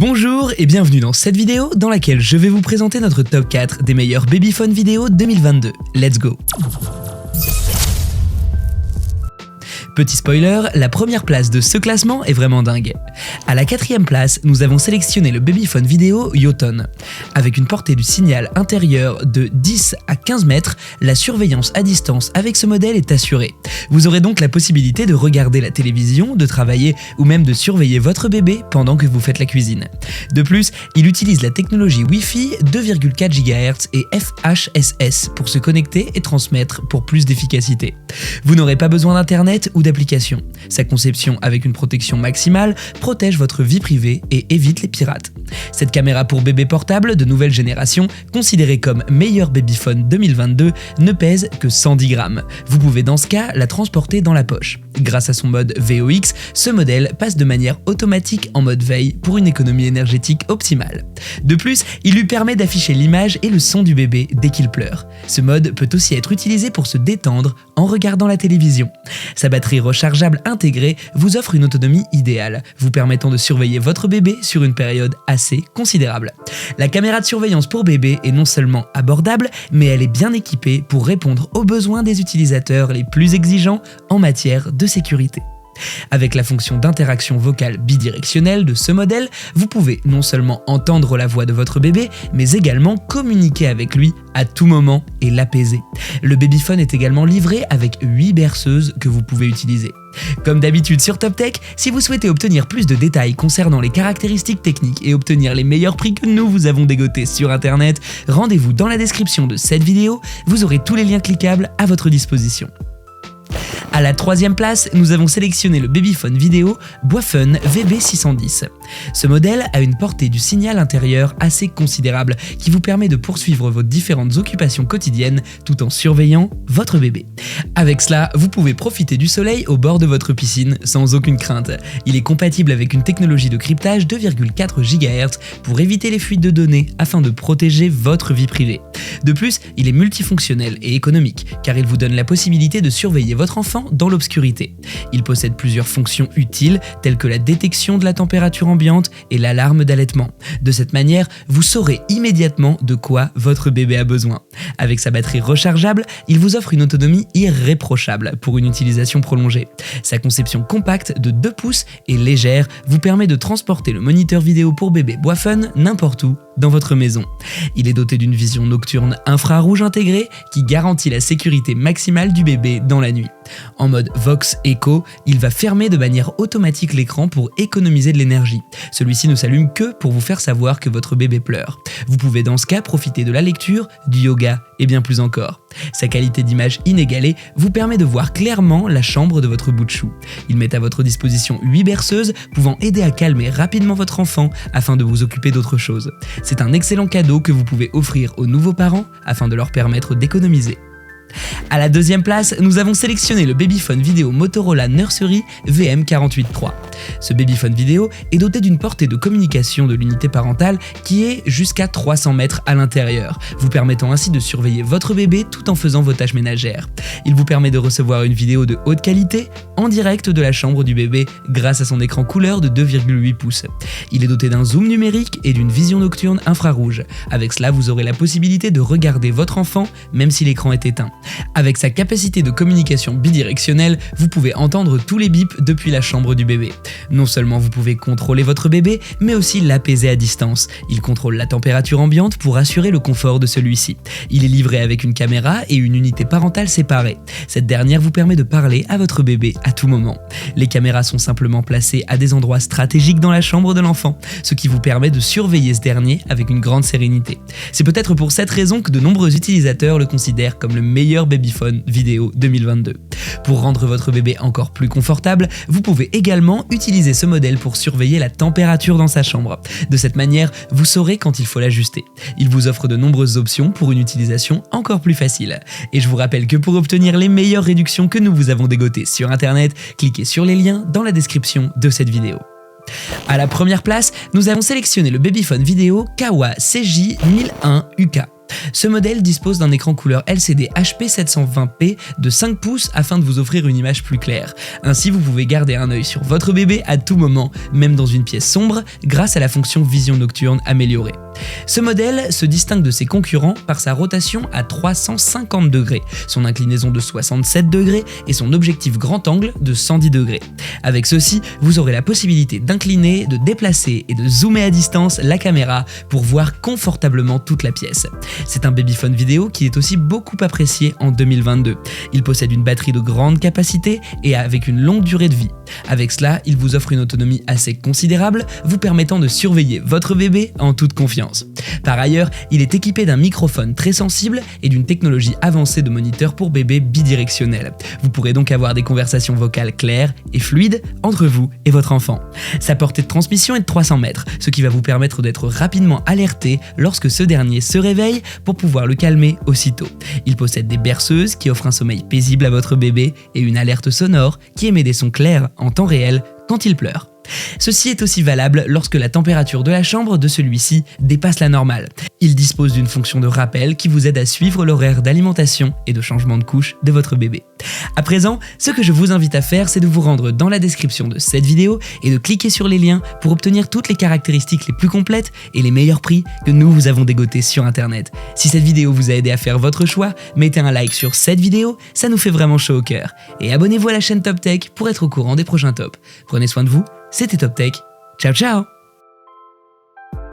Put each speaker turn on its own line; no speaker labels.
Bonjour et bienvenue dans cette vidéo dans laquelle je vais vous présenter notre top 4 des meilleurs babyphones vidéo 2022. Let's go! Petit spoiler, la première place de ce classement est vraiment dingue. À la 4e place, nous avons sélectionné le babyphone vidéo Yoton. Avec une portée du signal intérieur de 10 à 15 mètres, la surveillance à distance avec ce modèle est assurée. Vous aurez donc la possibilité de regarder la télévision, de travailler ou même de surveiller votre bébé pendant que vous faites la cuisine. De plus, il utilise la technologie Wi-Fi 2,4 GHz et FHSS pour se connecter et transmettre pour plus d'efficacité. Vous n'aurez pas besoin d'internet ou d'application. Sa conception avec une protection maximale protège votre vie privée et évite les pirates. Cette caméra pour bébé portable de nouvelle génération, considérée comme meilleur babyphone 2022, ne pèse que 110 grammes. Vous pouvez dans ce cas la transporter dans la poche. Grâce à son mode VOX, ce modèle passe de manière automatique en mode veille pour une économie énergétique optimale. De plus, il lui permet d'afficher l'image et le son du bébé dès qu'il pleure. Ce mode peut aussi être utilisé pour se détendre en regardant la télévision. Sa batterie rechargeable intégrée vous offre une autonomie idéale, vous permettant de surveiller votre bébé sur une période assez considérable. La caméra de surveillance pour bébé est non seulement abordable, mais elle est bien équipée pour répondre aux besoins des utilisateurs les plus exigeants en matière de sécurité. Avec la fonction d'interaction vocale bidirectionnelle de ce modèle, vous pouvez non seulement entendre la voix de votre bébé, mais également communiquer avec lui à tout moment et l'apaiser. Le babyphone est également livré avec 8 berceuses que vous pouvez utiliser. Comme d'habitude sur TopTech, si vous souhaitez obtenir plus de détails concernant les caractéristiques techniques et obtenir les meilleurs prix que nous vous avons dégotés sur internet, rendez-vous dans la description de cette vidéo, vous aurez tous les liens cliquables à votre disposition. À la 3e place, nous avons sélectionné le babyphone vidéo Boifun VB610. Ce modèle a une portée du signal intérieur assez considérable qui vous permet de poursuivre vos différentes occupations quotidiennes tout en surveillant votre bébé. Avec cela, vous pouvez profiter du soleil au bord de votre piscine sans aucune crainte. Il est compatible avec une technologie de cryptage 2,4 GHz pour éviter les fuites de données afin de protéger votre vie privée. De plus, il est multifonctionnel et économique car il vous donne la possibilité de surveiller votre enfant dans l'obscurité. Il possède plusieurs fonctions utiles telles que la détection de la température ambiante et l'alarme d'allaitement. De cette manière, vous saurez immédiatement de quoi votre bébé a besoin. Avec sa batterie rechargeable, il vous offre une autonomie irréprochable pour une utilisation prolongée. Sa conception compacte de 2 pouces et légère vous permet de transporter le moniteur vidéo pour bébé Boifun n'importe où dans votre maison. Il est doté d'une vision nocturne infrarouge intégrée qui garantit la sécurité maximale du bébé dans la nuit. En mode Vox Echo, il va fermer de manière automatique l'écran pour économiser de l'énergie. Celui-ci ne s'allume que pour vous faire savoir que votre bébé pleure. Vous pouvez dans ce cas profiter de la lecture, du yoga et bien plus encore. Sa qualité d'image inégalée vous permet de voir clairement la chambre de votre bout de chou. Il met à votre disposition 8 berceuses pouvant aider à calmer rapidement votre enfant afin de vous occuper d'autre chose. C'est un excellent cadeau que vous pouvez offrir aux nouveaux parents afin de leur permettre d'économiser. À la 2e place, nous avons sélectionné le babyphone vidéo Motorola Nursery VM483. Ce babyphone vidéo est doté d'une portée de communication de l'unité parentale qui est jusqu'à 300 mètres à l'intérieur, vous permettant ainsi de surveiller votre bébé tout en faisant vos tâches ménagères. Il vous permet de recevoir une vidéo de haute qualité en direct de la chambre du bébé grâce à son écran couleur de 2,8 pouces. Il est doté d'un zoom numérique et d'une vision nocturne infrarouge. Avec cela, vous aurez la possibilité de regarder votre enfant même si l'écran est éteint. Avec sa capacité de communication bidirectionnelle, vous pouvez entendre tous les bips depuis la chambre du bébé. Non seulement vous pouvez contrôler votre bébé, mais aussi l'apaiser à distance. Il contrôle la température ambiante pour assurer le confort de celui-ci. Il est livré avec une caméra et une unité parentale séparée. Cette dernière vous permet de parler à votre bébé à tout moment. Les caméras sont simplement placées à des endroits stratégiques dans la chambre de l'enfant, ce qui vous permet de surveiller ce dernier avec une grande sérénité. C'est peut-être pour cette raison que de nombreux utilisateurs le considèrent comme le meilleur babyphone vidéo 2022. Pour rendre votre bébé encore plus confortable, vous pouvez également utiliser ce modèle pour surveiller la température dans sa chambre. De cette manière, vous saurez quand il faut l'ajuster. Il vous offre de nombreuses options pour une utilisation encore plus facile. Et je vous rappelle que pour obtenir les meilleures réductions que nous vous avons dégotées sur internet, cliquez sur les liens dans la description de cette vidéo. À la 1re place, nous avons sélectionné le babyphone vidéo Kawa CJ1001 UK. Ce modèle dispose d'un écran couleur LCD HP 720p de 5 pouces afin de vous offrir une image plus claire. Ainsi, vous pouvez garder un œil sur votre bébé à tout moment, même dans une pièce sombre, grâce à la fonction vision nocturne améliorée. Ce modèle se distingue de ses concurrents par sa rotation à 350 degrés, son inclinaison de 67 degrés et son objectif grand angle de 110 degrés. Avec ceci, vous aurez la possibilité d'incliner, de déplacer et de zoomer à distance la caméra pour voir confortablement toute la pièce. C'est un babyphone vidéo qui est aussi beaucoup apprécié en 2022. Il possède une batterie de grande capacité et avec une longue durée de vie. Avec cela, il vous offre une autonomie assez considérable, vous permettant de surveiller votre bébé en toute confiance. Par ailleurs, il est équipé d'un microphone très sensible et d'une technologie avancée de moniteur pour bébé bidirectionnel. Vous pourrez donc avoir des conversations vocales claires et fluides entre vous et votre enfant. Sa portée de transmission est de 300 mètres, ce qui va vous permettre d'être rapidement alerté lorsque ce dernier se réveille pour pouvoir le calmer aussitôt. Il possède des berceuses qui offrent un sommeil paisible à votre bébé et une alerte sonore qui émet des sons clairs en temps réel quand il pleure. Ceci est aussi valable lorsque la température de la chambre de celui-ci dépasse la normale. Il dispose d'une fonction de rappel qui vous aide à suivre l'horaire d'alimentation et de changement de couche de votre bébé. À présent, ce que je vous invite à faire, c'est de vous rendre dans la description de cette vidéo et de cliquer sur les liens pour obtenir toutes les caractéristiques les plus complètes et les meilleurs prix que nous vous avons dégotés sur internet. Si cette vidéo vous a aidé à faire votre choix, mettez un like sur cette vidéo, ça nous fait vraiment chaud au cœur. Et abonnez-vous à la chaîne Top Tech pour être au courant des prochains tops. Prenez soin de vous. C'était Top Tech. Ciao ciao!